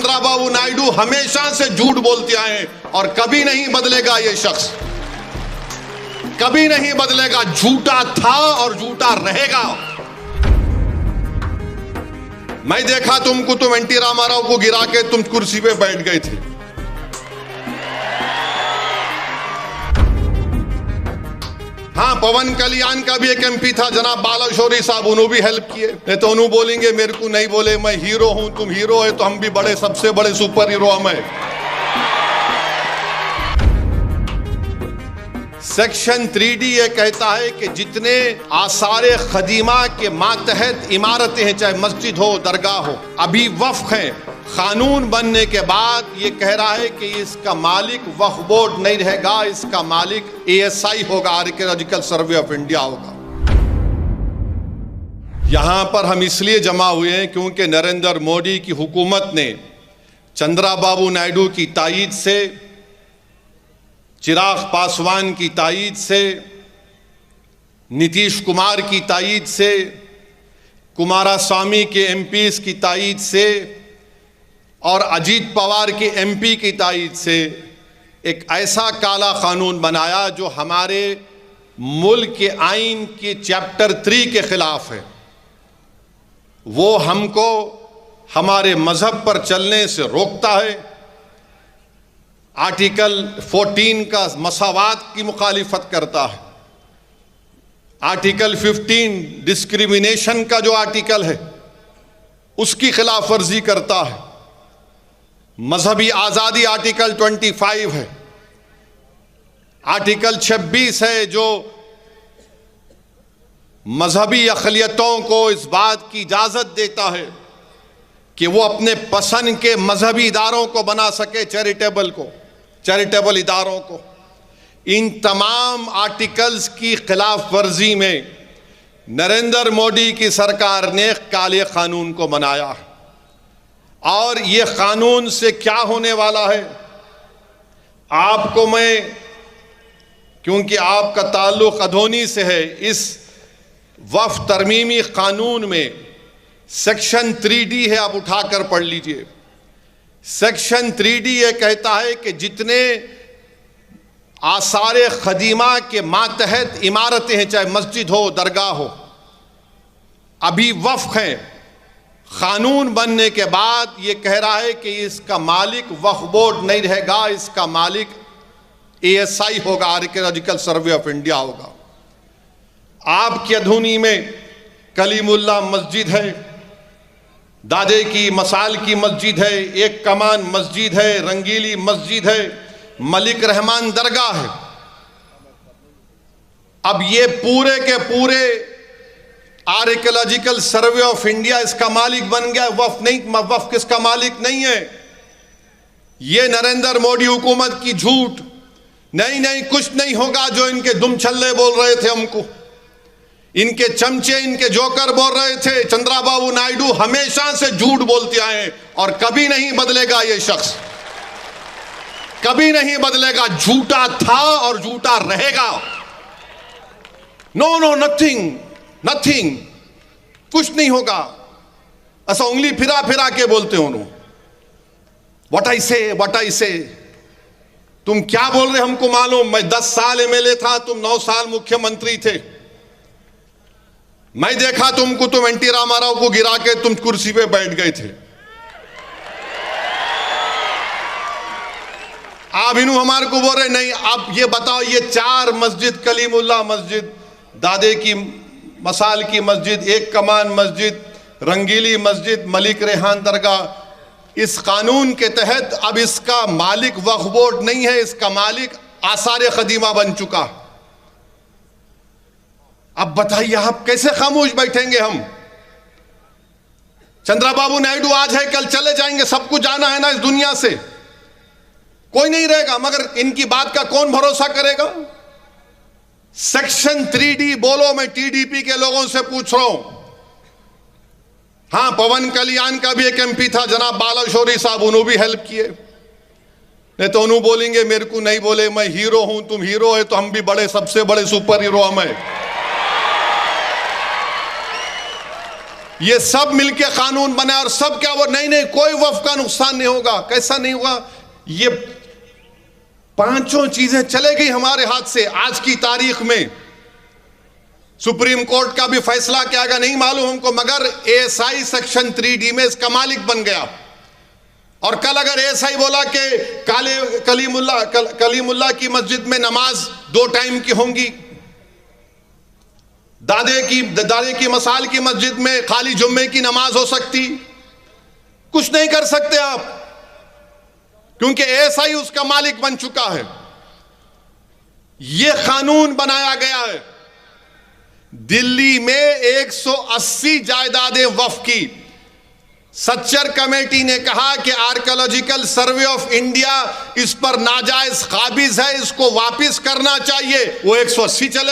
चंद्राबाबू नायडू हमेशा से झूठ बोलते आए हैं और कभी नहीं बदलेगा। ये शख्स कभी नहीं बदलेगा। झूठा था और झूठा रहेगा। मैं देखा तुमको, तुम एनटी रामाराव को गिरा के तुम कुर्सी पे बैठ गए थे। हाँ, पवन कल्याण का भी एक एमपी था जनाब बालाशौरी साहब, उन्होंने भी हेल्प किए। नहीं तो उन्होंने बोलेंगे मेरे को नहीं बोले, मैं हीरो हूं, तुम हीरो है तो हम भी बड़े, सबसे बड़े सुपर हीरो हम है। सेक्शन 3D ये कहता है कि जितने आसारे खदीमा के मातहत इमारतें हैं, चाहे मस्जिद हो, दरगाह हो, अभी वक्फ हैं, कानून बनने के बाद ये कह रहा है कि इसका मालिक वक्फ बोर्ड नहीं रहेगा, इसका मालिक ASI होगा, आर्कियोलॉजिकल सर्वे ऑफ इंडिया होगा। यहां पर हम इसलिए जमा हुए हैं क्योंकि नरेंद्र मोदी की हुकूमत ने चंद्राबाबू नायडू की तायीद से, चिराग पासवान की तायीद से, नीतीश कुमार की तायीद से, कुमारास्वामी के MPs की तायीद से और अजीत पवार के MP की तायीद से एक ऐसा काला कानून बनाया जो हमारे मुल्क के आइन के चैप्टर 3 के खिलाफ है। वो हमको हमारे मजहब पर चलने से रोकता है। आर्टिकल 14 का मसावात की मुखालिफत करता है। आर्टिकल 15 डिस्क्रिमिनेशन का जो आर्टिकल है उसकी खिलाफ वर्जी करता है। मजहबी आज़ादी आर्टिकल 25 है। आर्टिकल 26 है जो मजहबी अक़लियतों को इस बात की इजाज़त देता है कि वो अपने पसंद के मजहबी इदारों को बना सके, चैरिटेबल इदारों को। इन तमाम आर्टिकल्स की खिलाफ वर्जी में नरेंद्र मोदी की सरकार ने काले कानून को बनाया है। और ये कानून से क्या होने वाला है आपको मैं, क्योंकि आपका ताल्लुक अधोनी से है, इस वक्फ तरमीमी कानून में सेक्शन 3D है, आप उठाकर पढ़ लीजिए। सेक्शन 3D ये कहता है कि जितने आसारे खदीमा के मातहत इमारतें हैं, चाहे मस्जिद हो, दरगाह हो, अभी वक्फ हैं, कानून बनने के बाद ये कह रहा है कि इसका मालिक वक्फ बोर्ड नहीं रहेगा, इसका मालिक ASI होगा, आर्कियोलॉजिकल सर्वे ऑफ इंडिया होगा। आपकी अधूनी में कलीमुल्ला मस्जिद है, दादे की मसाल की मस्जिद है, एक कमान मस्जिद है, रंगीली मस्जिद है, मलिक रहमान दरगाह है। अब ये पूरे के पूरे आर्कियोलॉजिकल सर्वे ऑफ इंडिया इसका मालिक बन गया। वक्फ नहीं, वक्फ किसका मालिक नहीं है। ये नरेंद्र मोदी हुकूमत की झूठ, नहीं कुछ नहीं होगा जो इनके दुम छल्ले बोल रहे थे हमको, इनके चमचे, इनके जोकर बोल रहे थे। चंद्राबाबू नायडू हमेशा से झूठ बोलते आए हैं और कभी नहीं बदलेगा। ये शख्स कभी नहीं बदलेगा। झूठा था और झूठा रहेगा। नो नथिंग, कुछ नहीं होगा। ऐसा उंगली फिरा फिरा के बोलते हो उन्होंने, व्हाट आई से। तुम क्या बोल रहे हमको मालूम। मैं 10 साल MLA था, तुम 9 साल मुख्यमंत्री थे। मैं देखा तुमको, तुम एनटी रामाराव को गिरा के तुम कुर्सी पे बैठ गए थे। आप इन्हों हमारे को बोल रहे नहीं। आप ये बताओ, ये 4 मस्जिद, कलीमुल्ला मस्जिद, दादे की मसाल की मस्जिद, एक कमान मस्जिद, रंगीली मस्जिद, मलिक रेहान दरगाह, इस कानून के तहत अब इसका मालिक वक्फ बोर्ड नहीं है, इसका मालिक आसारे खदीमा बन चुका। अब बताइए आप कैसे खामोश बैठेंगे हम। चंद्राबाबू नायडू आज है कल चले जाएंगे, सबको जाना है ना इस दुनिया से, कोई नहीं रहेगा। मगर इनकी बात का कौन भरोसा करेगा। सेक्शन 3D बोलो, मैं TDP के लोगों से पूछ रहा हूं। हां, पवन कल्याण का भी एक MP था जनाब बालाशौरी साहब, उन्होंने भी हेल्प किए। नहीं तो उन्होंने बोलेंगे मेरे को नहीं बोले, मैं हीरो हूं, तुम हीरो है तो हम भी बड़े, सबसे बड़े सुपर हीरो हम है। ये सब मिलके कानून बना और सब क्या वो नहीं कोई वक्फ का नुकसान नहीं होगा। कैसा नहीं होगा? ये पांचों चीजें चले गई हमारे हाथ से। आज की तारीख में सुप्रीम कोर्ट का भी फैसला क्या आएगा नहीं मालूम हमको, मगर एएसआई सेक्शन 3D में इसका मालिक बन गया। और कल अगर एएसआई बोला कि कलीमुल्ला की मस्जिद में नमाज 2 टाइम की होंगी, दादे की मसाल की मस्जिद में खाली जुम्मे की नमाज हो सकती, कुछ नहीं कर सकते आप, क्योंकि एएसआई उसका मालिक बन चुका है। यह कानून बनाया गया है। दिल्ली में 180 जायदादें वक्फ की। सच्चर कमेटी ने कहा कि आर्कियोलॉजिकल सर्वे ऑफ इंडिया इस पर नाजायज काबिज है, इसको वापस करना चाहिए। वो 180 चले